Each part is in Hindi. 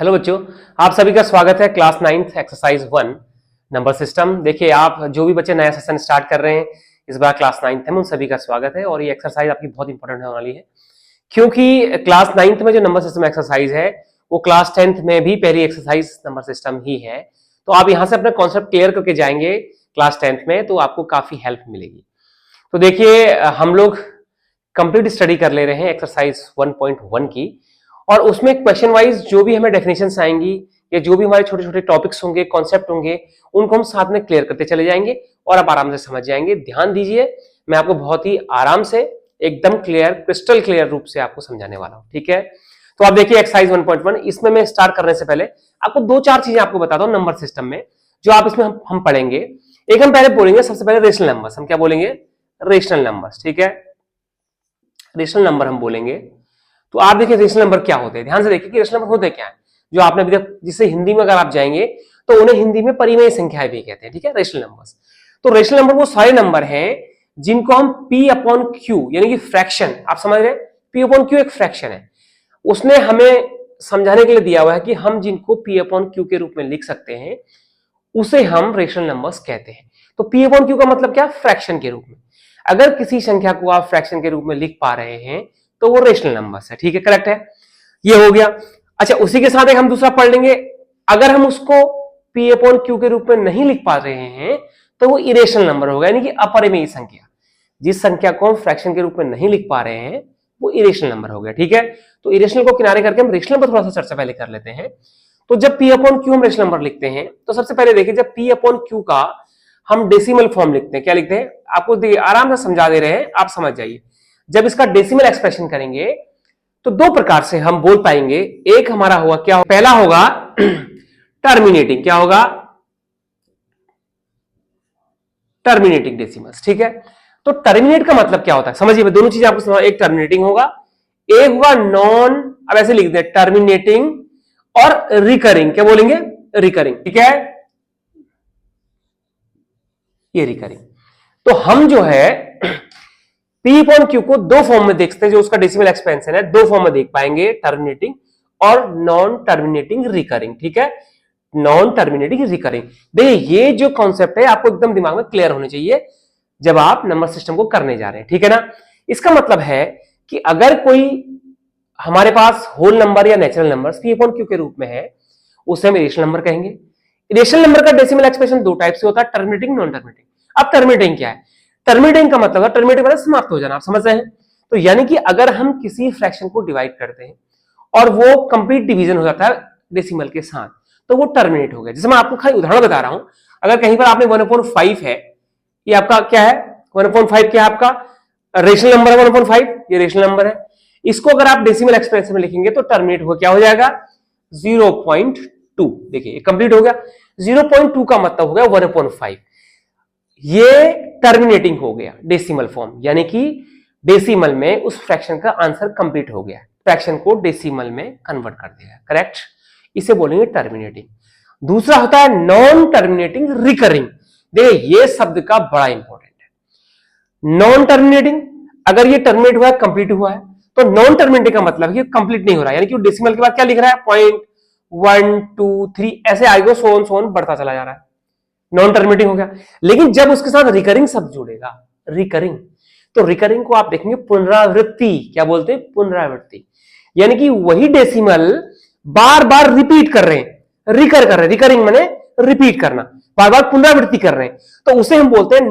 हेलो बच्चों, आप सभी का स्वागत है class 9th exercise 1 number system. देखिए, आप जो भी बच्चे नया सेशन स्टार्ट कर रहे हैं इस बार क्लास 9th में, उन सभी का स्वागत है। और ये एक्सरसाइज आपकी बहुत इंपॉर्टेंट होने वाली है, क्योंकि क्लास 9th में जो नंबर सिस्टम एक्सरसाइज है वो क्लास 10th में भी पहली एक्सरसाइज नंबर सिस्टम ही है। तो आप यहाँ से अपना कॉन्सेप्ट क्लियर करके जाएंगे क्लास 10th में, तो आपको काफी हेल्प मिलेगी। तो देखिए, हम लोग कंप्लीट स्टडी कर ले रहे हैं एक्सरसाइज 1.1 की, और उसमें क्वेश्चन वाइज जो भी हमें डेफिनेशंस आएंगी या जो भी हमारे छोटे छोटे टॉपिक्स होंगे, कॉन्सेप्ट होंगे, उनको हम साथ में क्लियर करते चले जाएंगे और आप आराम से समझ जाएंगे। ध्यान दीजिए, मैं आपको बहुत ही आराम से एकदम क्लियर, क्रिस्टल क्लियर रूप से आपको समझाने वाला हूं, ठीक है। तो आप देखिए एक्सरसाइज 1.1, इसमें मैं स्टार्ट करने से पहले आपको दो चार चीजें आपको बताता हूं नंबर सिस्टम में, जो आप इसमें हम पढ़ेंगे। एक हम पहले बोलेंगे, सबसे पहले रेशनल नंबर्स। हम क्या बोलेंगे? रेशनल नंबर्स, ठीक है। रेशनल नंबर हम बोलेंगे। तो आप देखिए रेशनल नंबर क्या होते हैं, ध्यान से देखिए कि रेशनल नंबर होते क्या है, जो आपने अभी तक, जिससे हिंदी में अगर आप जाएंगे तो उन्हें हिंदी में परिमेय संख्याएं भी कहते हैं, ठीक है, रेशनल नंबर्स। तो रेशनल नंबर वो सारे नंबर हैं जिनको हम P अपॉन Q यानी कि फ्रैक्शन, आप समझ रहे हैं, P अपॉन Q एक फ्रैक्शन है। उसने हमें समझाने के लिए दिया हुआ है कि हम जिनको P अपॉन Q के रूप में लिख सकते हैं उसे हम रेशनल नंबर्स कहते हैं। तो P अपॉन Q का मतलब क्या? फ्रैक्शन के रूप में। अगर किसी संख्या को आप फ्रैक्शन के रूप में लिख पा रहे हैं तो वो रेशनल नंबर्स है, ठीक है, करेक्ट है, ये हो गया। अच्छा, उसी के साथ एक हम दूसरा पढ़ लेंगे, अगर हम उसको P अपॉन Q के रूप में नहीं लिख पा रहे हैं तो वो इरेशनल नंबर होगा, यानी कि अपरिमेय संख्या। जिस संख्या को हम फ्रैक्शन के रूप में नहीं लिख पा रहे हैं वो इरेशनल नंबर हो गया, ठीक है। तो इरेशनल को किनारे करके हम रेशनल पर थोड़ा सा चर्चा पहले कर लेते हैं। तो जब P अपॉन Q हम रेशनल नंबर लिखते हैं तो सबसे पहले देखिए, जब P अपॉन Q का हम डेसिमल फॉर्म लिखते हैं, क्या लिखते हैं? आपको देखिए आराम से समझा दे रहे हैं, आप समझ जाइए। जब इसका डेसिमल एक्सप्रेशन करेंगे तो दो प्रकार से हम बोल पाएंगे। एक हमारा होगा, क्या होगा? पहला होगा टर्मिनेटिंग, क्या होगा? टर्मिनेटिंग डेसिमल्स, ठीक है। तो टर्मिनेट का मतलब क्या होता है, समझिए, मैं दोनों चीजें आपको समझा। एक टर्मिनेटिंग होगा, एक होगा नॉन, अब ऐसे लिख दे, टर्मिनेटिंग और रिकरिंग। क्या बोलेंगे? रिकरिंग, ठीक है, ये रिकरिंग। तो हम जो है P अपॉन Q को दो फॉर्म में देखते हैं, जो उसका डेसिमल एक्सपेंशन है, दो फॉर्म में देख पाएंगे, टर्मिनेटिंग और नॉन टर्मिनेटिंग रिकरिंग, ठीक है, नॉन टर्मिनेटिंग रिकरिंग। देखिए, ये जो कॉन्सेप्ट है आपको एकदम दिमाग में क्लियर होने चाहिए जब आप नंबर सिस्टम को करने जा रहे हैं, ठीक है ना। इसका मतलब है कि अगर कोई हमारे पास होल नंबर या natural number P upon Q के रूप में है, उसे हम इरेशनल नंबर कहेंगे। इरेशनल नंबर का डेसिमल एक्सप्रेशन दो टाइप से होता है, टर्मिनेटिंग, नॉन टर्मिनेटिंग। अब टर्मिनेटिंग क्या है? टर्मिनेटिंग का मतलब है, टर्मिनेटिंग मतलब समाप्त हो जाना, आप समझ रहे हैं। तो यानी कि अगर हम किसी फ्रैक्शन को डिवाइड करते हैं और वो कंप्लीट डिवीजन हो जाता है डेसिमल के साथ, तो वो टर्मिनेट हो गया। जैसे मैं आपको खाली उदाहरण बता रहा हूं, अगर कहीं पर आपने 1/5 है, ये आपका क्या है? 1/5 क्या है आपका? रेशनल नंबर है 1/5, ये रेशनल नंबर है। इसको अगर आप डेसिमल एक्सप्रेशन में लिखेंगे तो टर्मिनेट हो, क्या हो जाएगा? 0.2। देखिए कंप्लीट हो गया। 0.2 का मतलब हो गया 1/5, ये टर्मिनेटिंग हो गया डेसिमल फॉर्म, यानी कि डेसिमल में उस फ्रैक्शन का आंसर कंप्लीट हो गया, फ्रैक्शन को डेसिमल में कन्वर्ट कर दिया, करेक्ट, इसे बोलेंगे टर्मिनेटिंग। दूसरा होता है नॉन टर्मिनेटिंग रिकरिंग। देखिए ये शब्द का बड़ा इंपॉर्टेंट है। नॉन टर्मिनेटिंग, अगर ये टर्मिनेट हुआ है, कंप्लीट हुआ है, तो नॉन टर्मिनेटिंग का मतलब है कंप्लीट नहीं हो रहा है, यानी कि डेसिमल के बाद क्या लिख रहा है? 0.123 ऐसे आएगा, सोन बढ़ता चला जा रहा है, नॉन टर्मिनेटिंग हो गया। लेकिन जब उसके साथ रिकरिंग शब्द जुड़ेगा, रिकरिंग, तो रिकरिंग को आप देखेंगे पुनरावृत्ति, क्या बोलते हैं? पुनरावृत्ति, यानी कि वही डेसिमल बार बार रिपीट कर रहे हैं, रिकर कर रहे हैं, रिकरिंग माने रिपीट करना, बार बार पुनरावृत्ति कर रहे हैं, तो उसे हम बोलते हैं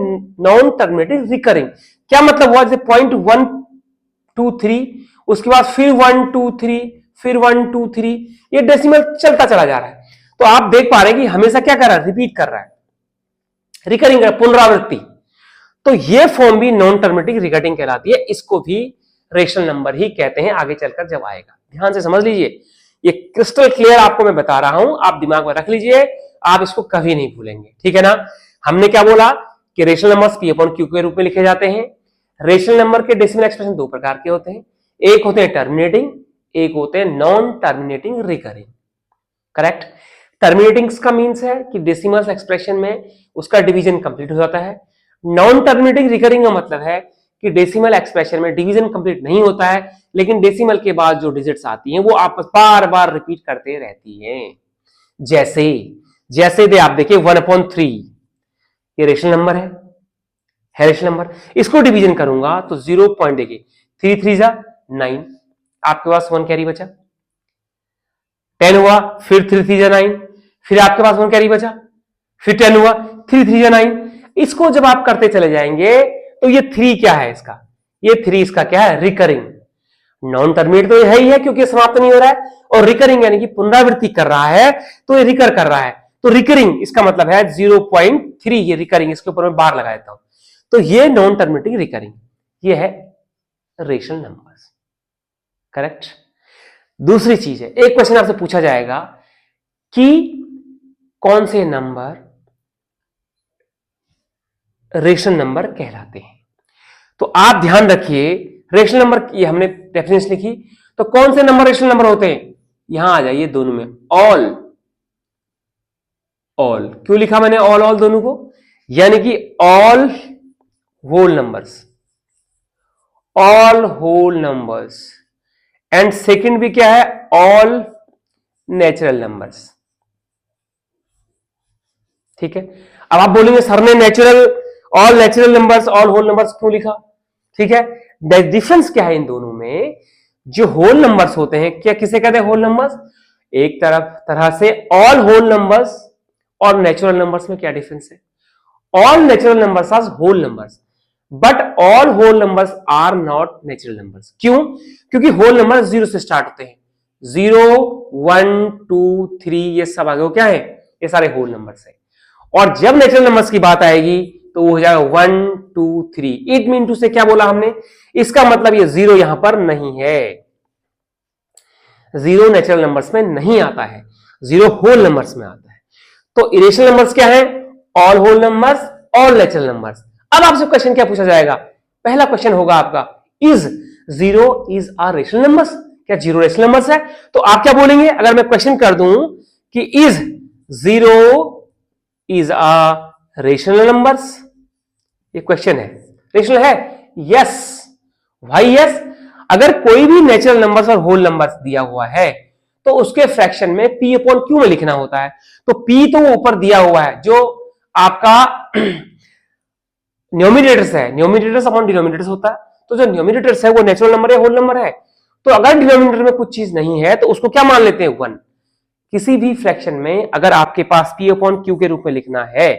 नॉन टर्मिनेटिंग रिकरिंग। क्या मतलब हुआ? जैसे 0.123, उसके बाद फिर 123, फिर 123, ये डेसिमल चलता चला जा रहा है। तो आप देख पा रहे हैं कि हमेशा क्या कर रहा है? रिपीट कर रहा है, रिकरिंग, पुनरावृत्ति। तो ये फॉर्म भी नॉन टर्मिनेटिंग रिकरिंग कहलाती है, इसको भी रेशनल नंबर ही कहते हैं आगे चलकर जब आएगा। ध्यान से समझ लीजिए, ये क्रिस्टल क्लियर आपको मैं बता रहा हूं, आप दिमाग में रख लीजिए, आप इसको कभी नहीं भूलेंगे, ठीक है ना। हमने क्या बोला कि rational numbers P upon Q के रूप में लिखे जाते हैं। रेशनल नंबर के डेसिमल एक्सप्रेशन दो प्रकार के होते हैं, एक होते हैं टर्मिनेटिंग, एक होते हैं non terminating recurring, correct. Terminating का मींस है कि डेसिमल एक्सप्रेशन में उसका डिवीजन कंप्लीट हो जाता है। नॉन टर्मिनेटिंग रिकरिंग का मतलब है कि डेसिमल एक्सप्रेशन में डिवीजन कंप्लीट नहीं होता है, लेकिन डेसिमल के बाद जो डिजिट्स आती हैं वो आपस बार बार रिपीट करते रहती हैं। जैसे जैसे दे आप देखिए 1/3 ये रेशनल नंबर है रेशनल नंबर। इसको डिवीजन करूंगा तो 0 पॉइंट देखिए 3 3 जा 9, आपके पास 1 कैरी बचा। 10 हुआ, फिर 3 3 जा 9, फिर आपके पास 1 कैरी बचा, फिर 10 हुआ, 3 3 जा 9। इसको जब आप करते चले जाएंगे तो ये 3 क्या है इसका, ये 3 इसका क्या है, रिकरिंग। नॉन टर्मिनेट तो है ही है क्योंकि समाप्त नहीं हो रहा है, और रिकरिंग यानी कि पुनरावृत्ति कर रहा है, तो ये रिकर कर रहा है, तो रिकरिंग इसका मतलब है 0.3 ये रिकरिंग। इसके ऊपर मैं बार लगा देता हूं, तो ये नॉन टर्मिनेटिंग रिकरिंग, ये है रेशनल नंबर्स। करेक्ट। दूसरी चीज है, एक क्वेश्चन आपसे पूछा जाएगा कि कौन से नंबर रेशनल नंबर कहलाते हैं। तो आप ध्यान रखिए, रेशनल नंबर की हमने डेफिनेशन लिखी, तो कौन से नंबर रेशनल नंबर होते हैं, यहां आ जाइए दोनों में, ऑल ऑल। क्यों लिखा मैंने ऑल ऑल दोनों को, यानी कि all whole numbers, all whole numbers, and second भी क्या है, ऑल नेचुरल नंबर्स। ठीक है। अब आप बोलेंगे सर ने natural, all natural numbers all whole numbers क्यों लिखा। ठीक है, डिफरेंस क्या है इन दोनों में। जो होल नंबर्स होते हैं, क्या किसे कहते हैं होल नंबर्स, एक तरह से ऑल होल नंबर्स और नेचुरल नंबर्स में क्या डिफरेंस है। All natural numbers are whole numbers, but all whole numbers are not natural numbers. क्यों, क्योंकि होल नंबर 0 से स्टार्ट होते हैं, 0 1 2 3 ये सब आगे क्या है, ये सारे होल नंबर्स है। और जब नेचुरल नंबर्स की बात आएगी तो वो हो जाएगा 1 2 3। इट मीन टू से क्या बोला हमने, इसका मतलब ये 0 यहां पर नहीं है, 0 नेचुरल नंबर्स में नहीं आता है, 0 होल नंबर्स में आता है। तो इरेशनल नंबर्स क्या है, all whole numbers, all natural numbers. अब आपसे क्वेश्चन क्या पूछा जाएगा, पहला क्वेश्चन होगा आपका, is 0 is a rational numbers, क्या 0 रेशनल नंबर्स है। तो आप क्या बोलेंगे, अगर मैं क्वेश्चन कर दूं कि is 0 is a rational numbers, ये क्वेश्चन है, रेशनल है, यस। भाई यस, अगर कोई भी नेचुरल नंबर्स और होल नंबर्स दिया हुआ है तो उसके फ्रैक्शन में p अपॉन क्यू में लिखना होता है। तो p तो ऊपर दिया हुआ है, जो आपका न्यूमरेटर्स है, न्यूमरेटर्स अपॉन डिनोमिनेटर्स होता है, तो जो न्यूमरेटर्स है वो नेचुरल नंबर है, होल नंबर है। तो अगर डिनोमिनेटर में कुछ चीज नहीं है तो उसको क्या मान लेते हैं, 1। किसी भी फ्रैक्शन में अगर आपके पास p अपॉन क्यू के रूप में लिखना है,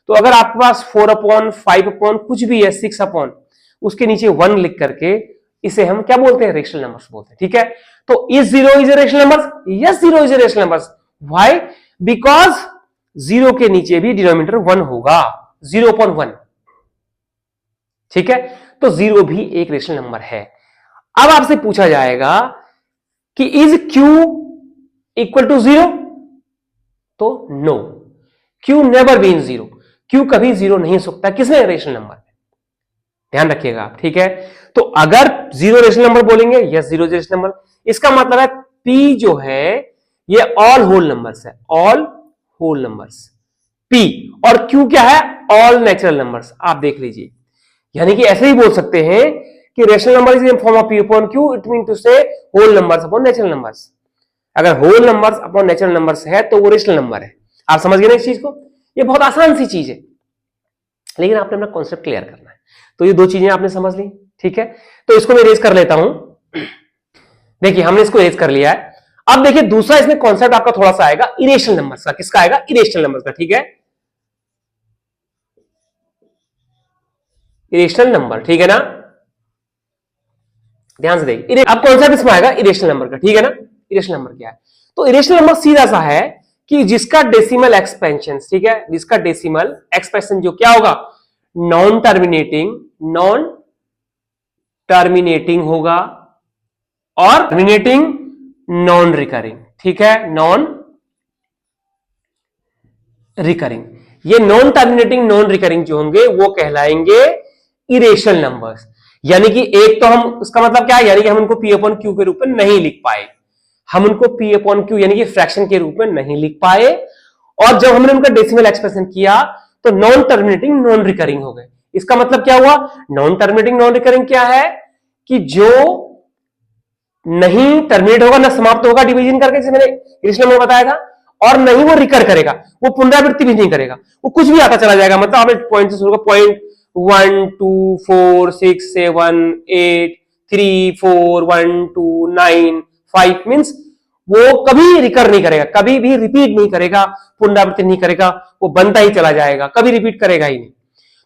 तो अगर आपके पास 4 अपॉन 5 अपॉन कुछ भी है, 6 अपॉन, उसके नीचे 1 लिख करके इसे हम क्या बोलते हैं, रेशनल नंबर्स बोलते हैं। ठीक है, तो is 0 is a rational numbers, yes 0 is a rational numbers. Why, because 0 के नीचे भी डिनोमिनेटर 1 होगा, 0 अपॉन 1। ठीक है, तो 0 भी एक रेशनल नंबर है। अब आपसे पूछा जाएगा कि इज q इक्वल टू 0, तो no, q never been 0, q कभी 0 नहीं हो सकता किसमें, रेशनल नंबर में। ध्यान रखिएगा आप। ठीक है, तो अगर 0 रेशनल नंबर बोलेंगे, यस 0 रेशनल नंबर, इसका मतलब है p जो है ये ऑल होल नंबर्स है, ऑल होल नंबर्स p, और q क्या है, ऑल नेचुरल नंबर्स। आप देख लीजिए, यानी कि ऐसे ही बोल सकते हैं कि rational number is in form of p upon q, it mean to say whole numbers upon natural numbers. अगर whole numbers upon natural numbers है तो वो रेशनल नंबर है। आप समझ गए ना इस चीज को, ये बहुत आसान सी चीज है, लेकिन आपने अपना कॉन्सेप्ट क्लियर करना है। तो ये 2 चीजें आपने समझ ली। ठीक है, तो इसको मैं इरेज कर लेता हूं। देखिए हमने इसको इरेज कर लिया है। अब देखिए दूसरा इसमें कॉन्सेप्ट आपका थोड़ा सा आएगा इरेशनल नंबर्स का। किसका आएगा, इरेशनल नंबर्स का। ठीक है, इरेशनल नंबर, ठीक है ना, ध्यान से देखिए। अब कॉन्सेप्ट इसमें आएगा इरेशनल नंबर का। ठीक है ना, इरेशनल नंबर क्या है, तो इरेशनल नंबर सीधा सा है कि जिसका डेसिमल एक्सपेंशन, ठीक है, जिसका डेसिमल एक्सपेंशन जो क्या होगा, नॉन टर्मिनेटिंग होगा और टर्मिनेटिंग नॉन रिकरिंग। ठीक है, नॉन रिकरिंग, ये नॉन टर्मिनेटिंग नॉन रिकरिंग जो होंगे वो कहलाएंगे इरेशनल नंबर्स। यानी कि एक तो हम, उसका मतलब क्या है, यानी कि हम उनको p अपॉन क्यू के रूप में नहीं लिख पाए, हम उनको p अपॉन क्यू यानी कि फ्रैक्शन के रूप में नहीं लिख पाए, और जब हमने उनका डेसिमल एक्सप्रेशन किया तो नॉन टर्मिनेटिंग नॉन रिकरिंग हो गए। इसका मतलब क्या हुआ, नॉन टर्मिनेटिंग नॉन रिकरिंग क्या है कि जो नहीं टर्मिनेट होगा ना समाप्त होगा डिवीजन करके, जैसे मैंने इनिशियल नंबर बताया था, और नहीं वो रिकर करेगा, वो पुनरावृत्ति भी नहीं करेगा, वो कुछ भी आता चला जाएगा। मतलब आपने पॉइंट से शुरू कर, पॉइंट 1 2 4 6 7 8 3 4 1 2 9 5 मीन्स वो कभी रिकर नहीं करेगा, कभी भी रिपीट नहीं करेगा, पुनरावृत्ति नहीं करेगा, वो बनता ही चला जाएगा, कभी रिपीट करेगा ही नहीं।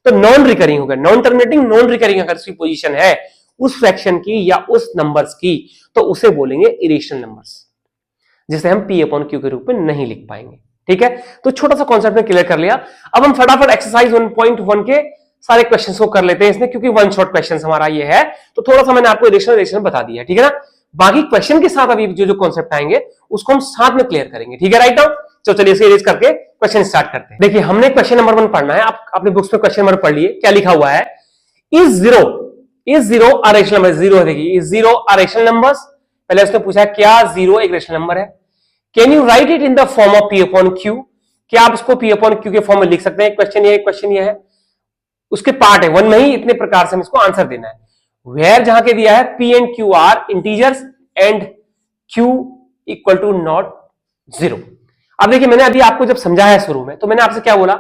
तो नॉन रिकरिंग होगा, नॉन टर्मिनेटिंग नॉन रिकरिंग अगर उसकी पोजीशन है उस फ्रैक्शन की या उस नंबर्स की, तो उसे बोलेंगे इरेशनल नंबर्स, जिसे हम P अपॉन Q के रूप में नहीं लिख पाएंगे। ठीक है, तो छोटा सा कॉन्सेप्ट में क्लियर कर लिया। अब हम फटाफट एक्सरसाइज 1.1 के सारे क्वेश्चंस को कर लेते हैं इसमें, क्योंकि वन शॉट क्वेश्चन हमारा ये है, तो थोड़ा सा मैंने आपको इरेशनल बता दिया। ठीक है ना, बाकी क्वेश्चन के साथ अभी जो कॉन्सेप्ट आएंगे उसको हम साथ में क्लियर करेंगे। ठीक है, राइट नाउ तो चलिए इसे इरेज करके क्वेश्चन स्टार्ट करते हैं। देखिए हमने क्वेश्चन नंबर 1 पढ़ना है, आप अपने बुक्स में क्वेश्चन नंबर पढ़ लिए, क्या लिखा हुआ है, is zero a rational number, zero है, देखिए is zero a rational numbers. पहले उसने पूछा क्या जीरो एक रेशनल नंबर है, can you right it in the form of P upon Q, क्या आप उसको P अपॉन Q के फॉर्म में लिख सकते हैं। क्वेश्चन ये है, उसके पार्ट है 1 में ही, इतने प्रकार से हम इसको आंसर देना है। वेयर जहां के दिया है P and Q are integers and Q equal to not zero. अब देखिए मैंने अभी आपको जब समझाया शुरू में, तो मैंने आपसे क्या बोला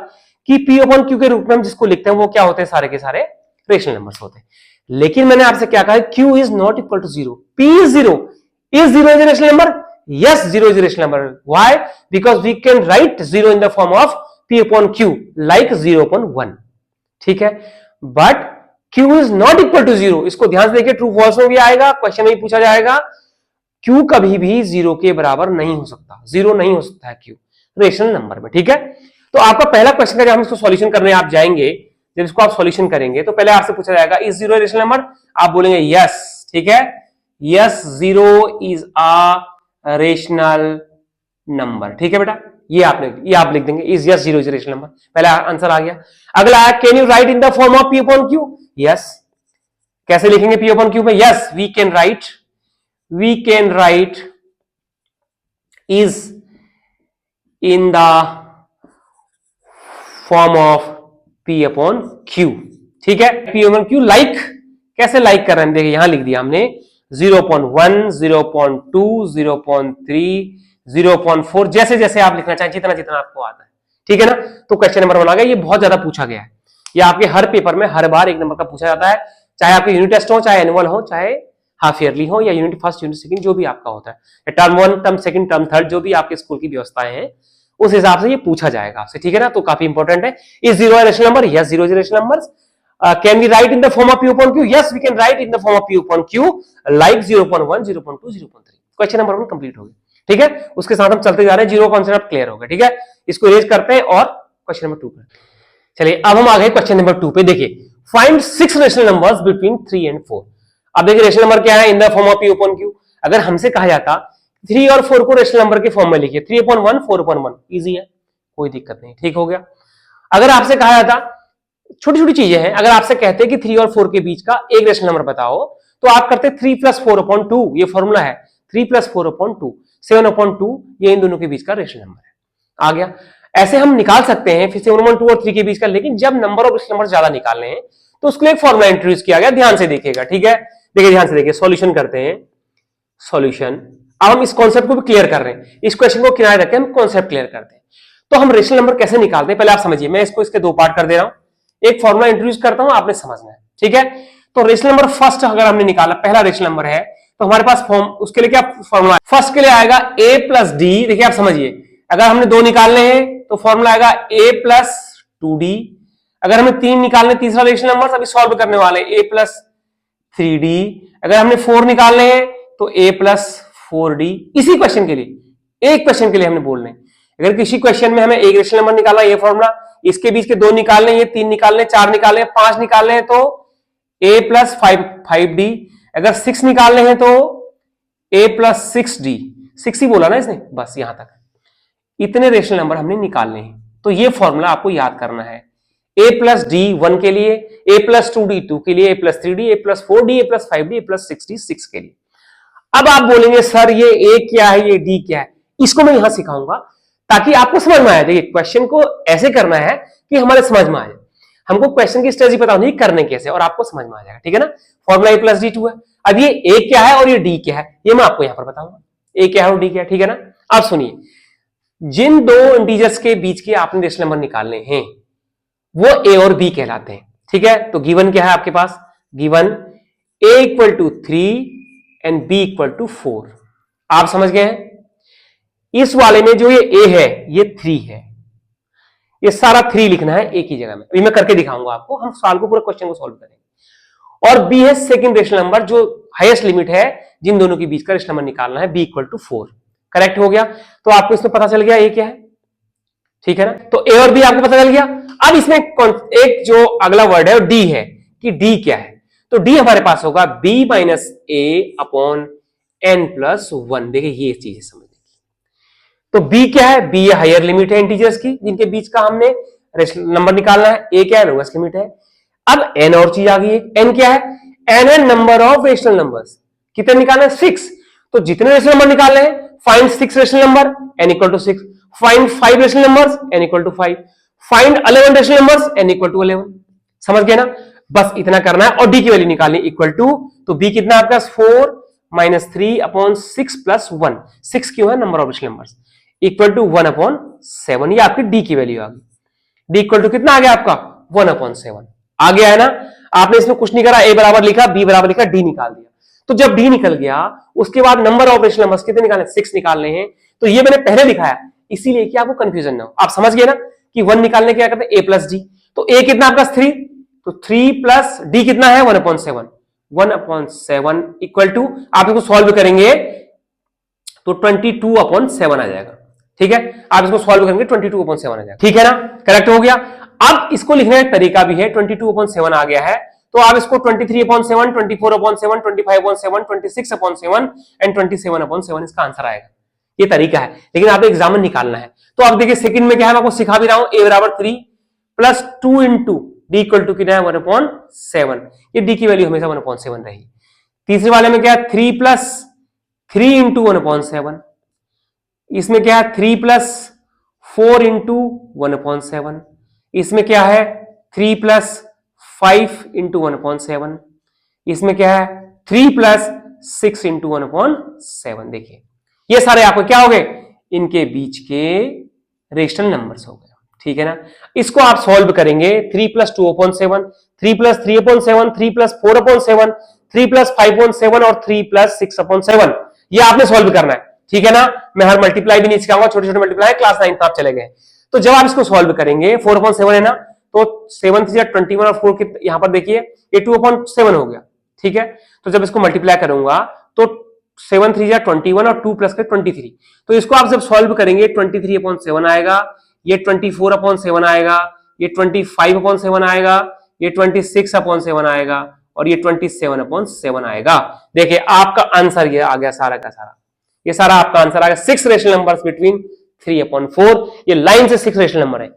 कि P अपॉन Q के रूप में हम जिसको लिखते हैं वो क्या होते हैं, सारे के सारे रेशनल नंबर्स होते हैं। लेकिन मैंने आपसे क्या कहा, Q is not equal to zero, P is zero, is zero is rational number, yes zero is a rational number. Why? Because we can write zero in the form of P upon Q like 0 upon 1. ठीक है, but Q is not equal to 0, इसको ध्यान से देखिए, ट्रू फॉल्स में भी आएगा, क्वेश्चन में भी पूछा जाएगा। Q कभी भी 0 के बराबर नहीं हो सकता, 0 नहीं हो सकता है Q रेशनल नंबर में। ठीक है, तो आपका पहला क्वेश्चन का जब हम इसको सॉल्यूशन करने आप जाएंगे, जब इसको आप सॉल्यूशन करेंगे तो पहले आपसे पूछा जाएगा इज जीरो रेशनल नंबर, आप बोलेंगे यस। ठीक है, yes zero is a rational number. ठीक है बेटा, ये आप लिख देंगे, is yes zero is rational number, पहला आंसर आ गया। अगला है can you write in the form of P upon Q, yes. कैसे लिखेंगे P अपॉन Q में, yes we can write is in the form of P upon Q। ठीक है, P अपॉन Q लाइक, कैसे लाइक कर रहे हैं, देखिए यहां लिख दिया हमने 0.1, 0.2, 0.3, 0.4, जैसे जैसे आप लिखना चाहें, जितना जितना आपको आता है। ठीक है ना, तो क्वेश्चन नंबर 1 आ गया, ये बहुत ज्यादा पूछा गया है, ये आपके हर पेपर में हर बार 1 नंबर का पूछा जाता है, चाहे आपके यूनिट टेस्ट हो, चाहे एनुअल हो, चाहे हाफ ईयरली हो, या यूनिट फर्स्ट यूनिट सेकंड जो भी आपका होता है, टर्म 1 टर्म 2 टर्म 3 जो भी आपके स्कूल की व्यवस्थाएं हैं, उस हिसाब से ये पूछा जाएगा आपसे। ठीक है ना, तो काफी इंपॉर्टेंट है। Is zero rational number, yes zero is rational number. Can we write in the form of P upon Q? Yes, we can write in the form of P upon Q like 0.1, 0.2, 0.3. Question number 1 complete हो गया। ठीक है, उसके साथ हम चलते जा रहे हैं, जीरो कॉन्सेप्ट क्लियर हो गया। ठीक है, इसको इरेज करते हैं और क्वेश्चन नंबर 2 करते हैं। चलिए अब हम आ गए क्वेश्चन नंबर 2 पे। देखिए find 6 rational numbers between 3 and 4। अब देखिए रेशनल नंबर क्या है, in the form of P upon Q। अगर हमसे कहा जाता 3 और 4 को रेशनल नंबर के फॉर्म में लिखिए, 3 upon 1, 4 upon 1, इजी है, कोई दिक्कत नहीं। ठीक हो गया। अगर आपसे कहा जाता, छोटी छोटी चीजें हैं, अगर आपसे कहते हैं कि 3 और 4 के बीच का एक रेशनल नंबर बताओ, तो आप करते 3 + 4 upon 2, ये फॉर्मूला है, 3 + 4 upon 2, 7 upon 2, ये इन दोनों के बीच का रेशनल नंबर है। आ गया, ऐसे हम निकाल सकते हैं फिर 7 upon 2 और 3 के बीच का, लेकिन जब नंबर ऑफ रेशनल नंबर ज्यादा निकालने हैं तो उसके लिए एक फॉर्मूला इंट्रोड्यूस किया गया, ध्यान से देखिएगा। ठीक है, देखिए ध्यान से देखिए, सॉल्यूशन करते हैं, सॉल्यूशन। अब हम इस कॉन्सेप्ट को भी क्लियर कर रहे हैं, इस क्वेश्चन को किनारे रखते हैं, हम कॉन्सेप्ट क्लियर करते हैं। तो हम रेशनल नंबर कैसे निकालते हैं पहले आप समझिए, मैं इसको इसके 2 पार्ट कर दे रहा हूं, एक फॉर्मूला इंट्रोड्यूस करता हूं, आपने समझना है। ठीक है, तो रेशनल नंबर फर्स्ट अगर हमने निकाला, पहला रेशनल नंबर है, तो हमारे पास फॉर्म, उसके लिए क्या फॉर्मूला है, फर्स्ट के लिए आएगा a + d। देखिए आप समझिए, अगर हमने 2 निकालने हैं तो फॉर्मूला आएगा a + 2d। अगर हमें 3 निकालने, तीसरा रेशनल नंबर अभी सॉल्व करने वाले, a + 3d। अगर हमने 4 निकालने हैं तो a + 4d। इसी क्वेश्चन के लिए, एक क्वेश्चन के लिए हमने बोलने, अगर किसी क्वेश्चन में हमें एक रेशनल नंबर निकालना, ये फॉर्मूला, इसके बीच के 2 निकालने, ये 3 निकालने, 4 निकालने, 5 निकालने हैं तो a + 5d। अगर 6 निकालने हैं तो a + 6d। 6 ही बोला ना इसने, बस यहां तक, इतने रेशनल नंबर हमने निकालने हैं। तो ये फॉर्मूला आपको याद करना है, a + d 1 के लिए, a + 2d 2 के लिए, a + 3d, a + 4d, a + 5d, a + 6d 6 के लिए। अब आप बोलेंगे सर ये a क्या है, ये d क्या है, इसको मैं यहां सिखाऊंगा ताकि आपको समझ में आए। देखिए क्वेश्चन को ऐसे करना है कि हमारे समझ में आए। हमको क्वेश्चन की स्ट्रेटजी पता होनी करने कैसे, और आपको समझ में आ जाएगा, ठीक है ना। फॉर्मूला a + d2 है। अब ये a क्या है और ये d क्या है, ये मैं आपको यहां पर बताऊंगा, a क्या है और d क्या है, ठीक है ना। अब सुनिए, जिन दो इंटीजर्स के बीच के आपने रेशनल नंबर निकालने हैं वो a और b कहलाते हैं, ठीक है। तो गिवन क्या है आपके पास, गिवन a = 3 एंड b = 4। आप समझ गए हैं। इस वाले में जो ये a है ये 3 है, ये सारा 3 लिखना है एक ही जगह में, अभी मैं करके दिखाऊंगा आपको, हम सवाल को पूरा क्वेश्चन को सॉल्व करेंगे। और b है सेकंड रेशनल नंबर, जो हाईएस्ट लिमिट है जिन दोनों के बीच का रेशनल नंबर निकालना है, b = 4। करेक्ट हो गया। तो आपको इसमें पता चल गया a क्या है, ठीक है ना। तो a और b आपको पता चल गया। अब इसमें एक जो अगला वर्ड है वो d है, कि d क्या है। तो d हमारे पास होगा b - a n + 1। देखिए ये चीज है समझने की। तो b क्या है, b हायर लिमिट है इंटीजर्स की जिनके बीच का हमने नंबर निकालना है, a क्या है, लोएस्ट लिमिट है। अब n और चीज आ गई है, n क्या है, n है नंबर ऑफ रेशनल नंबर्स। कितने निकालना है, 6। तो जितने रेशनल नंबर निकालने हैं, find 6 rational number, n = 6। Find 5 rational numbers, n = 5। Find 11 rational numbers, n = 11। समझ गए ना, बस इतना करना है। और d की वैल्यू निकालनी, इक्वल टू, तो b कितना आपका 4 - 3/6 + 1। 6 क्यों है, number of rational numbers, equal to 1/7। ये आपकी d की वैल्यू आ गई। d इक्वल टू कितना आ गया आपका, 1/7 आ गया है ना। आपने इसमें कुछ नहीं करा, a बराबर लिखा, b बराबर लिखा, d निकाल दिया। तो जब d निकल गया, उसके बाद नंबर ऑफ रेशनल नंबर्स कितने निकालने, 6 निकालने हैं। तो ये मैंने पहले दिखाया, इसीलिए कि आपको कंफ्यूजन ना हो। आप समझ गए ना कि 1 निकालने क्या करते हैं, a + d। तो a कितना आपका 3, तो 3 + d कितना है, 1/7। 1/7 इक्वल टू, आप इसको सॉल्व करेंगे तो 22/7 आ जाएगा, ठीक है। आप इसको सॉल्व करेंगे 22/7 आ जाएगा, ठीक है ना। करेक्ट हो गया। अब इसको लिखने का तरीका भी है, 22/7 आ गया है तो आप इसको 23/7, 24/7, 25/7, 26/7 एंड 27/7 इसका आंसर आएगा। ये तरीका है, लेकिन आप एग्जाम में निकालना है। तो आप देखिए सेकंड में क्या है, मैं आपको सिखा भी रहा हूं, a = 3 + 2 × d = कितना है, 1/7। ये d की वैल्यू हमेशा 1/7 रहेगी। तीसरे वाले में क्या है, 3 + 3 × 1/7। इसमें क्या है, 3 + 4 × 1/7। इसमें क्या है, 3 + 5 × 1/7। इसमें क्या है, 3 + 6 × 1/7। देखिए ये सारे आपको क्या हो गए, इनके बीच के रेशनल नंबर्स हो गए, ठीक है ना। इसको आप सॉल्व करेंगे, 3 + 2/7, 3 + 3/7, 3 + 4/7, 3 + 5/7 और 3 + 6/7। ये आपने सॉल्व करना है, ठीक है ना। मैं हर मल्टीप्लाई भी नहीं सिखाऊंगा, छोटे छोटे मल्टीप्लाई, क्लास 9 आप चले गए। तो जब आप इसको सॉल्व करेंगे, 4/7 है ना, तो 7 × 3 = 21 और 4 यहां पर देखिए ये 2/7 हो गया, ठीक है। तो जब इसको मल्टीप्लाई करूंगा तो 7 × 3 = 21 और 2 + 23। तो इसको आप जब सॉल्व करेंगे 23/7 आएगा, ये 24/7 आएगा, ये 25/7 आएगा, ये 26/7 आएगा और ये 27/7 आएगा। देखिए आपका आंसर ये आ गया सारा का सारा, ये सारा आपका आंसर आ गया। 6 रेशनल नंबर्स बिटवीन 3/4। ये लाइन से 6 रेशनल नंबर है,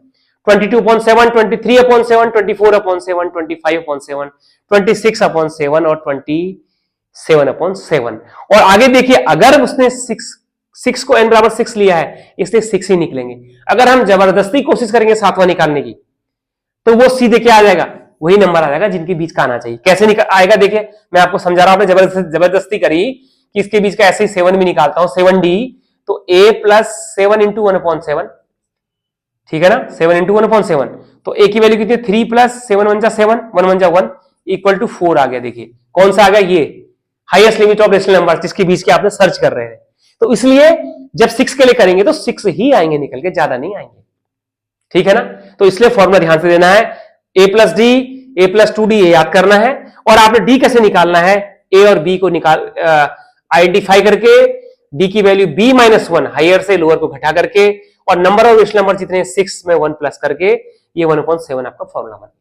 22/7, 23/7, 24/7, 25/7, 26/7 और 27/7। और आगे देखिए, अगर उसने 6 को n = 6 लिया है, इसलिए 6 ही निकलेंगे। अगर हम जबरदस्ती कोशिश करेंगे 7वां निकालने की, तो वो सीधे क्या आ जाएगा, वही नंबर आ जाएगा जिनके बीच का आना चाहिए। कैसे आएगा, देखिए मैं आपको समझा रहा हूं। आपने जबरदस्ती करी कि इसके बीच का ऐसे ही 7 भी निकालता हूं, 7d, तो a + 7 × 1/7, ठीक है ना, 7 × 1/7। तो a की वैल्यू कितनी है, 3 + 7 × 7, 1 × 1 इक्वल टू 4 आ गया। देखिए कौन सा आ गया, ये highest limit of rational number जिसके बीच के आपने सर्च कर रहे हैं। तो इसलिए जब 6 के लिए करेंगे तो 6 ही आएंगे निकल के, ज्यादा नहीं आएंगे, ठीक है ना। तो इसलिए फॉर्मूला ध्यान से देना है, a + d, a + 2d ये याद करना है। और आपने d कैसे निकालना है, a और b को आइडेंटिफाई करके, d की वैल्यू b - 1 हायर से लोअर को घटा करके, और नंबर ऑफ रेशनल नंबर जितने 6 में 1 प्लस करके, ये 1/7 आपका फॉर्मूला बन गया।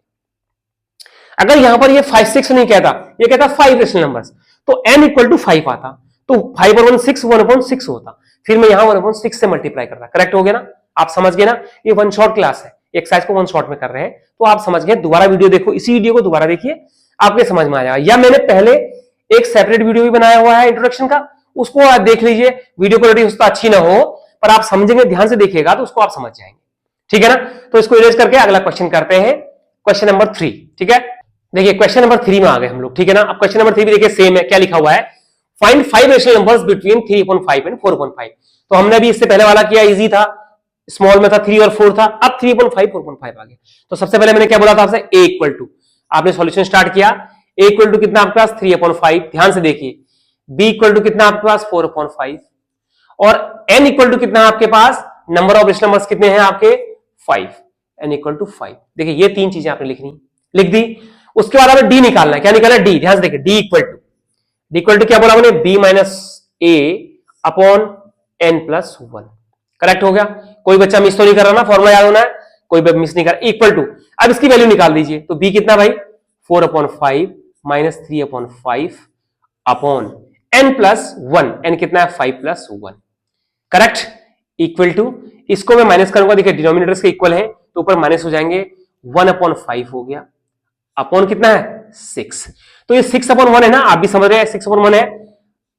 अगर यहां पर ये 5 6 नहीं कहता, ये कहता 5 रेशनल नंबर्स, तो n = 5 आता, तो 5 और 1 6, 1/6 होता। फिर मैं यहां 1/6 से मल्टीप्लाई करता। करेक्ट हो गया ना, आप समझ गए ना। ये वन शॉट क्लास है, एक्सरसाइज को वन शॉट में कर रहे हैं, तो आप समझ गए। दोबारा वीडियो देखो, इसी वीडियो को दोबारा देखिए, आपके समझ में आ जाएगा। या मैंने पहले एक सेपरेट वीडियो भी बनाया हुआ है इंट्रोडक्शन का, उसको आप देख लीजिए। वीडियो क्वालिटी उसका अच्छी ना हो, पर आप समझेंगे, ध्यान से देखिएगा तो उसको आप समझ जाएंगे, ठीक है ना। तो इसको इरेज करके अगला क्वेश्चन करते हैं। क्वेश्चन नंबर 3, ठीक है। देखिए क्वेश्चन नंबर 3 में आ गए हम लोग, ठीक है ना। अब क्वेश्चन नंबर 3 भी देखिए सेम है, क्या लिखा हुआ है, find 5 rational numbers between 3/5 and 4/5। तो हमने भी इससे पहले वाला किया, इजी था, स्मॉल में था 3 और 4 था, अब 3/5 4/5 आ गया। तो सबसे पहले मैंने क्या बोला था आपसे, a इक्वल टू, आपने सॉल्यूशन स्टार्ट किया, a इक्वल टू कितना आपके पास 3/5, ध्यान से देखिए, b इक्वल टू कितना आपके पास 4/5 और n इक्वल टू कितना आपके पास, नंबर ऑफ रेशनल नंबर्स कितने हैं आपके 5, n इक्वल टू 5। देखिए ये तीन चीजें आपने लिखनी, लिख दी। उसके बाद हमें d निकालना है, क्या निकालना है, d, ध्यान से देखिए, d इक्वल टू क्या बोला हमने, b minus a upon n plus 1, correct हो गया। कोई बच्चा मिस तो नहीं कर रहा ना, फॉर्मूला याद होना है, कोई मिस नहीं कर, इक्वल टू, अब इसकी वैल्यू निकाल दीजिए, तो b कितना भाई 4/5 minus 3/5 upon n plus 1, n कितना है 5 प्लस 1, करेक्ट, इक्वल टू, इसको मैं माइनस करूंगा, देखिए डिनोमिनेटर्स के इक्वल है तो ऊपर माइनस हो जाएंगे, 1/5 हो गया, अपॉन कितना है 6, तो ये 6/1 है ना, आप भी समझ रहे हैं 6/1 है,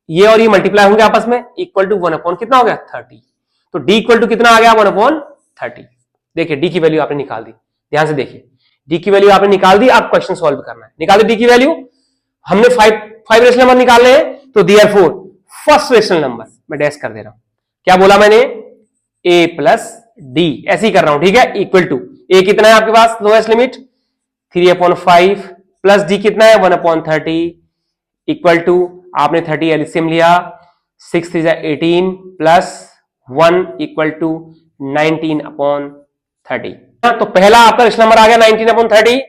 ये और ये मल्टीप्लाई होंगे आपस में, इक्वल टू 1 कितना हो गया 30, तो d इक्वल टू कितना आ गया 1/30। देखिए d की वैल्यू आपने निकाल दी, ध्यान से देखिए, d की वैल्यू आपने निकाल दी, आप क्वेश्चन सॉल्व करना है, निकाल दी d की वैल्यू, हमने 5 रेशनल नंबर निकालने हैं, तो देयरफॉर फर्स्ट रेशनल नंबर मैं डैश कर दे रहा हूं, क्या बोला मैंने, a प्लस d, ऐसे ही कर रहा हूं, ठीक है, इक्वल टू, a कितना है आपके पास लोएस्ट लिमिट 3/5 प्लस d कितना है 1/30, इक्वल टू, आपने 30 एलसीएम लिया, 6 3 18 प्लस 1 इक्वल टू 19/30। तो पहला आपका रेशनल नंबर आ गया 19/30।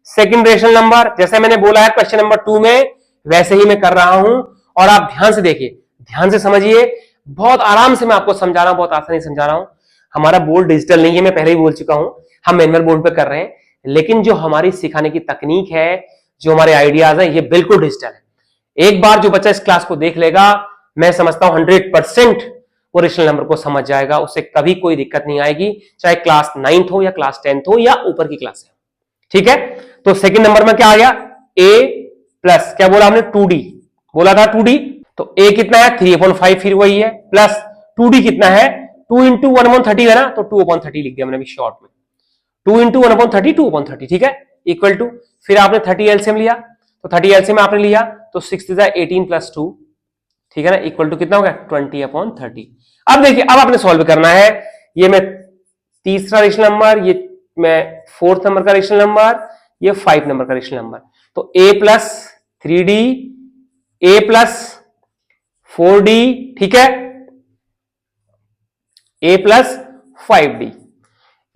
सेकंड रेशनल नंबर जैसे मैंने बोला है क्वेश्चन नंबर 2 में, वैसे ही मैं कर रहा हूं, और आप ध्यान से देखिए, ध्यान से समझिए, बहुत आराम से मैं आपको समझा रहा हूं, बहुत आसानी से समझा रहा हूं। हमारा बोर्ड डिजिटल नहीं है, मैं पहले ही बोल चुका हूं, हम मैनुअल बोर्ड पे कर रहे हैं, लेकिन जो हमारी सिखाने की तकनीक है, जो हमारे आइडियाज है, ये बिल्कुल डिजिटल है। एक बार जो बच्चा इस क्लास को देख लेगा, मैं समझता हूं 100% वो रेशनल नंबर को समझ जाएगा, उससे कभी कोई दिक्कत नहीं आएगी, चाहे क्लास 9th हो या क्लास 10th हो या ऊपर की क्लास है, ठीक है। तो सेकंड नंबर में क्या आ गया, a प्लस क्या बोला हमने 2d, बोला था 2d, तो a कितना है 3/5, फिर वही है, प्लस 2d कितना है 2 इंटू 1/30 है ना, तो 2/30 लिख दिया मैंने अभी शॉर्ट में, 2 इंटू 1/30 2/30, ठीक है, इक्वल टू, फिर आपने 30 एलसीएम लिया, तो 30 एलसीएम आपने लिया, तो 6 18 प्लस 2, ठीक है ना, इक्वल टू कितना हो गया 20/30। अब देखिए, अब आपने सॉल्व करना है, ये मैं तीसरा रेशनल नंबर, ये मैं 4th नंबर का रेशनल नंबर, ये 5 नंबर का रेशनल नंबर, तो a plus 3d, a plus 4d, ठीक है, a plus 5d,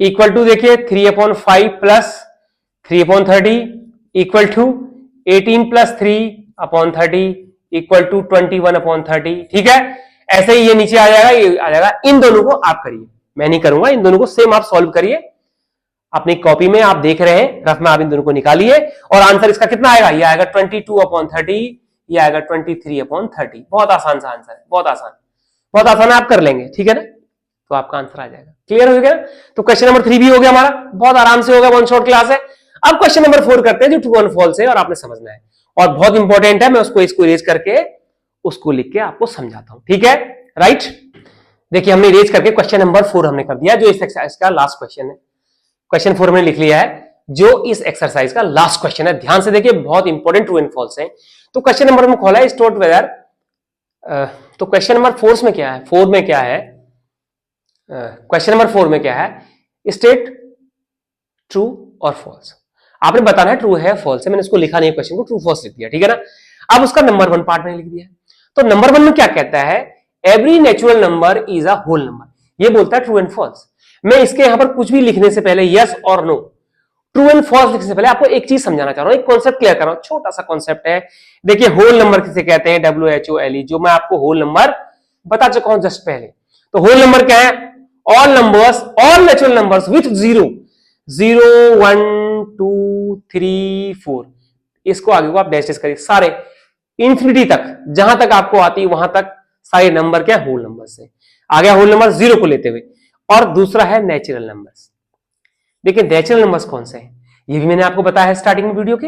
equal to देखिए 3/5 plus 3/30 equal to 18 plus 3/30 equal to 21/30, ठीक है। ऐसे ही ये नीचे आ जाएगा, ये आ जाएगा, इन दोनों को आप करिए, मैं नहीं करूंगा, इन दोनों को सेम आप सॉल्व करिए अपनी कॉपी में, आप देख रहे हैं रफ में, आप इन दोनों को निकालिए और आंसर इसका कितना आएगा, ये आएगा 22/30, ये आएगा 23/30। बहुत आसान सा आंसर है, बहुत आसान, बहुत आसान है, आप कर लेंगे, ठीक है ना, तो आपका आंसर आ जाएगा, क्लियर हो गया। तो क्वेश्चन नंबर 3 भी हो गया हमारा, बहुत आराम से होगा, वन शॉट क्लास है। अब क्वेश्चन नंबर 4 करते हैं, जो ट्रू एंड फॉल्स है और आपने समझना है, और बहुत इंपॉर्टेंट है, मैं उसको इसको इरेज करके उसको लिख के आपको समझाता हूं, ठीक है, राइट। देखिए हमने इरेज करके क्वेश्चन नंबर 4 हमने कर दिया, जो इस एक्सरसाइज का लास्ट क्वेश्चन है, क्वेश्चन 4 हमने लिख लिया है, जो इस एक्सरसाइज का लास्ट क्वेश्चन है। ध्यान से देखिए, बहुत इंपॉर्टेंट ट्रू एंड फॉल्स है। तो क्वेश्चन नंबर में खोला है स्टोर्ड वेदर, तो क्वेश्चन नंबर 4 में क्या है, 4 में क्या है, क्वेश्चन नंबर 4 में क्या है, स्टेट ट्रू और फॉल्स, आपने बताना है ट्रू है फॉल्स है, मैंने इसको लिखा नहीं, क्वेश्चन को ट्रू फॉल्स लिख दिया, ठीक है ना। अब उसका नंबर 1 पार्ट में लिख दिया, तो नंबर 1 में क्या कहता है, every natural number is a whole number, ये बोलता है ट्रू एंड फॉल्स। मैं इसके यहां पर कुछ भी लिखने से पहले, यस और नो, ट्रू एंड फॉल्स लिखने से पहले आपको एक चीज समझाना चाह रहा हूं, एक कॉन्सेप्ट क्लियर कर रहा हूं, छोटा सा कॉन्सेप्ट है। देखिए होल नंबर किसे कहते हैं, WHOLE, जो मैं आपको होल नंबर बता चुका हूं जस्ट पहले। तो होल नंबर क्या है, all numbers, all natural numbers with 0 1 2 3 4, इसको आगे को आप डैश करिए, सारे इंफिनिटी तक, जहां तक आपको आती है वहां तक सारे नंबर क्या होल नंबर से। आ गया होल नंबर 0 को लेते हुए, और दूसरा है नेचुरल नंबर्स। देखिए नेचुरल नंबर्स कौन से हैं, ये भी मैंने आपको बताया है स्टार्टिंग में वीडियो के।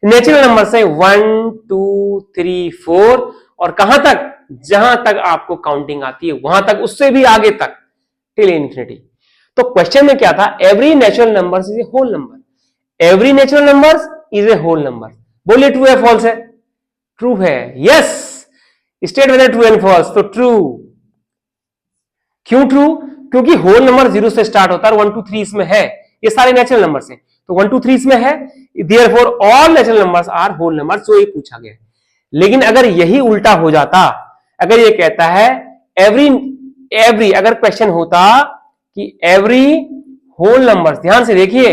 नेचुरल नंबर्स है 1 2 3 4, और कहां तक, जहां तक आपको काउंटिंग आती है वहां तक, उससे भी आगे तक, टिल इंफिनिटी। तो क्वेश्चन में क्या था, every natural number is a whole number, every natural number is a whole number. बोलिए ट्रू है फॉल्स है? ट्रू है। Yes, state whether true and false. तो ट्रू। क्यों ट्रू? क्योंकि होल नंबर 0 से स्टार्ट होता है और 1 2 3 इसमें है, ये सारे नेचुरल नंबर्स हैं, तो 1 2 3 इसमें है, therefore all natural numbers are whole number, जो ये पूछा गया है। लेकिन अगर यही उल्टा हो जाता, अगर ये कहता है एवरी अगर क्वेश्चन होता कि एवरी होल नंबर्स, ध्यान से देखिए,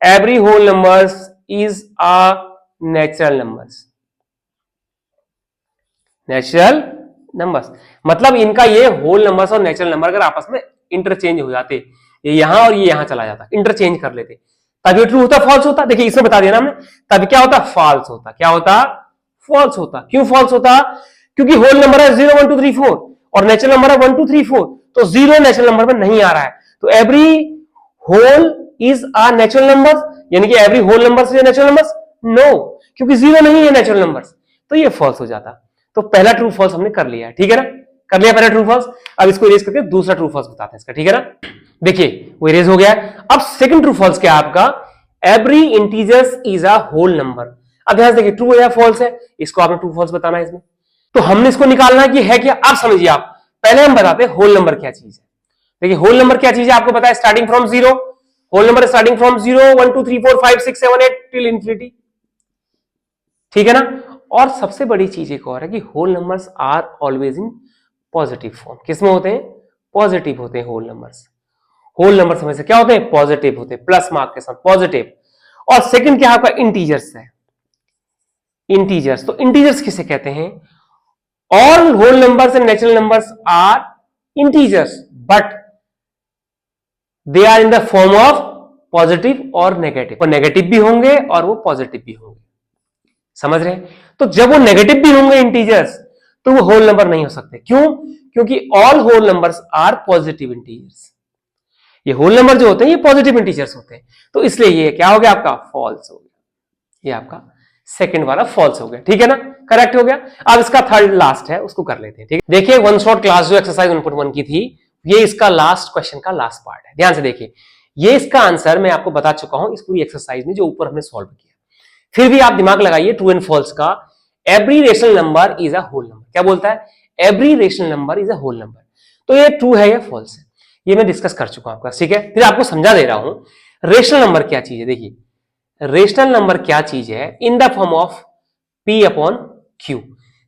every whole numbers is a natural numbers, natural numbers, मतलब इनका ये होल नंबर्स और नेचुरल नंबर अगर आपस में इंटरचेंज हो जाते, ये यहां और ये यहां चला जाता, इंटरचेंज कर लेते, तब ये ट्रू होता फॉल्स होता? देखिए इसमें बता दिया ना हमने, तब क्या होता? फॉल्स होता। क्या होता? फॉल्स होता। क्यों फॉल्स होता? क्योंकि होल नंबर है 0 1 2 3 4 और नेचुरल नंबर है 1 2 3 4, तो 0 नेचुरल नंबर में नहीं आ रहा है, तो every whole is a natural number, यानी कि every whole number is natural numbers? No, क्योंकि 0 नहीं है नेचुरल नंबर्स, तो ये फॉल्स हो जाता। तो पहला ट्रू फॉल्स हमने कर लिया, ठीक है ना, कर लिया पहला ट्रू फॉल्स। अब इसको इरेज करके दूसरा ट्रू फॉल्स बताते हैं इसका, ठीक है ना। देखिए वो इरेज हो गया। अब सेकंड ट्रू फॉल्स क्या है आपका? Every integers is a whole number. अब ध्यान से देखिए ट्रू है या फॉल्स है, इसको आपने ट्रू फॉल्स बताना है इसमें, तो हमने इसको निकालना है कि है क्या। आप समझिए, आप पहले हम बताते हैं होल नंबर क्या चीज है। देखिए होल नंबर क्या चीज है आपको पता है, starting from 0, whole number starting from 0 1 2 3 4 5 6 7 8 till infinity, ठीक है ना। और सबसे बड़ी चीज एक और है कि whole numbers are always in positive form. किसमें होते हैं? पॉजिटिव होते हैं होल नंबर्स। होल नंबर्स में से क्या होते हैं? पॉजिटिव होते हैं, प्लस मार्क के साथ पॉजिटिव। और सेकंड क्या आपका? इंटीजर्स है, इंटीजर्स। तो इंटीजर्स किसे कहते हैं? All whole numbers and natural numbers are integers, but they are in the form of positive और नेगेटिव। वो नेगेटिव भी होंगे और वो पॉजिटिव भी होंगे, समझ रहे हैं? तो जब वो नेगेटिव भी होंगे इंटीजर्स, तो वो होल नंबर नहीं हो सकते। क्यों? क्योंकि all whole numbers are positive integers. ये होल नंबर जो होते हैं ये पॉजिटिव इंटीजर्स होते हैं, तो इसलिए ये क्या हो गया आपका? फॉल्स हो गया। ये आपका सेकंड वाला फॉल्स हो गया, ठीक है ना, करेक्ट हो गया। अब इसका थर्ड लास्ट है, उसको कर लेते हैं, ठीक है। देखिए वन शॉट क्लास जो एक्सरसाइज 1.1 की थी, ये इसका लास्ट क्वेश्चन का लास्ट पार्ट है। ध्यान से देखिए, ये इसका आंसर मैं आपको बता चुका हूं इस पूरी एक्सरसाइज में जो ऊपर हमने सॉल्व किया। फिर भी आप दिमाग लगाइए ट्रू एंड फॉल्स का। Every rational number is a whole number, क्या बोलता है? Every rational number is a whole number. तो ये ट्रू है या फॉल्स है, ये मैं डिस्कस कर चुका हूं आपका, ठीक है। फिर आपको समझा दे रहा हूं रेशनल नंबर क्या चीज है। देखिए रेशनल नंबर क्या चीज है? In the form of P upon Q।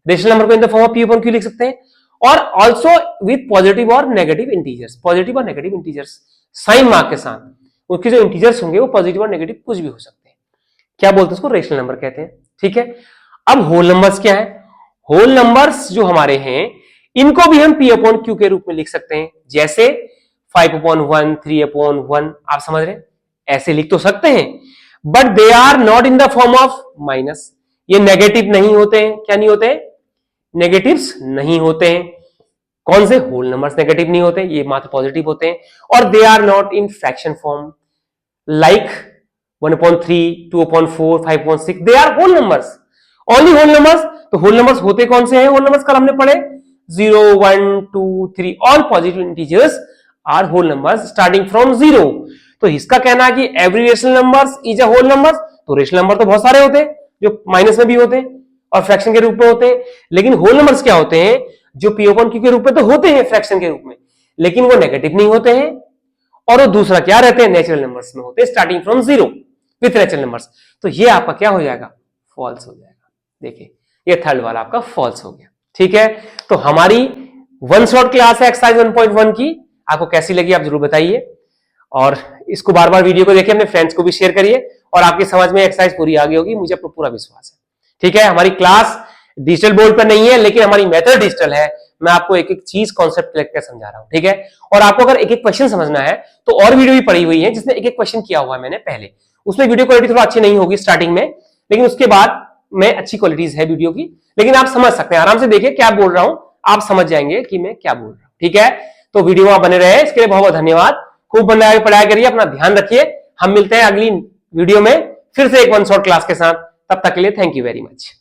Rational number को in the form of P upon Q लिख सकते हैं, और ऑल्सो विथ पॉजिटिव और नेगेटिव इंटीजर्स, पॉजिटिव और नेगेटिव इंटीजर्स साइन मार्क के साथ। उसके जो इंटीजर्स होंगे वो पॉजिटिव और नेगेटिव कुछ भी हो सकते हैं। क्या बोलते हैं उसको? रेशनल नंबर कहते हैं, ठीक है। अब होल नंबर्स क्या है? होल नंबर्स जो हमारे हैं इनको भी हम P अपॉन Q के रूप में लिख सकते हैं, जैसे 5 अपॉन 1 3 अपॉन 1, आप समझ रहे हैं, ऐसे लिख तो सकते हैं, but they are not in the form of minus. ये नेगेटिव नहीं होते हैं। क्या नहीं होते हैं? नेगेटिव्स नहीं होते हैं। कौन से? होल नंबर्स नेगेटिव नहीं होते, ये मात्र पॉजिटिव होते हैं। और they are not in fraction form, like 1/3 2/4 5/6, they are whole numbers, only whole numbers. तो होल नंबर्स होते कौन से हैं? होल नंबर्स कल हमने पढ़े 0 1 2 3, all positive integers are whole numbers starting from 0। तो इसका कहना है कि every rational numbers is a whole number. तो रेशनल नंबर तो बहुत सारे होते हैं जो माइनस में भी होते हैं और फ्रैक्शन के रूप में होते हैं, लेकिन होल नंबर्स क्या होते हैं? जो P अपॉन Q के रूप में तो होते हैं फ्रैक्शन के रूप में, लेकिन वो नेगेटिव नहीं होते हैं, और वो दूसरा क्या रहते हैं? नेचुरल नंबर्स में होते हैं starting from 0 with natural numbers. तो ये आपका क्या हो जाएगा? फॉल्स हो जाएगा। देखिए ये थर्ड वाला आपका फॉल्स हो गया, ठीक है। तो हमारी वन शॉट क्लास है एक्सरसाइज 1.1 की, आपको कैसी लगी आप जरूर बताइए, और इसको बार बार वीडियो को देखिए, अपने फ्रेंड्स को भी शेयर करिए, और आपकी समझ में एक्सरसाइज पूरी आ गई होगी, मुझे अपना पूरा विश्वास है, ठीक है। हमारी क्लास डिजिटल बोर्ड पर नहीं है, लेकिन हमारी मेथड डिजिटल है। मैं आपको एक एक चीज कॉन्सेप्ट लेकर समझा रहा हूं, ठीक है। और आपको अगर एक एक क्वेश्चन समझना है तो और वीडियो भी पड़ी हुई है जिसमें एक एक क्वेश्चन किया हुआ है मैंने पहले, उसमें वीडियो क्वालिटी थोड़ा अच्छी नहीं होगी स्टार्टिंग में, लेकिन उसके बाद में अच्छी क्वालिटीज है वीडियो की, लेकिन आप समझ सकते हैं, आराम से देखिए क्या बोल रहा हूं, आप समझ जाएंगे कि मैं क्या बोल रहा हूं, ठीक है। तो वीडियो में बने रहे, इसके लिए बहुत बहुत धन्यवाद। खूब बनाए पढ़ाई करिए, अपना ध्यान रखिए। हम मिलते हैं अगली वीडियो में फिर से एक वन शॉट क्लास के साथ, तब तक के लिए थैंक यू वेरी मच।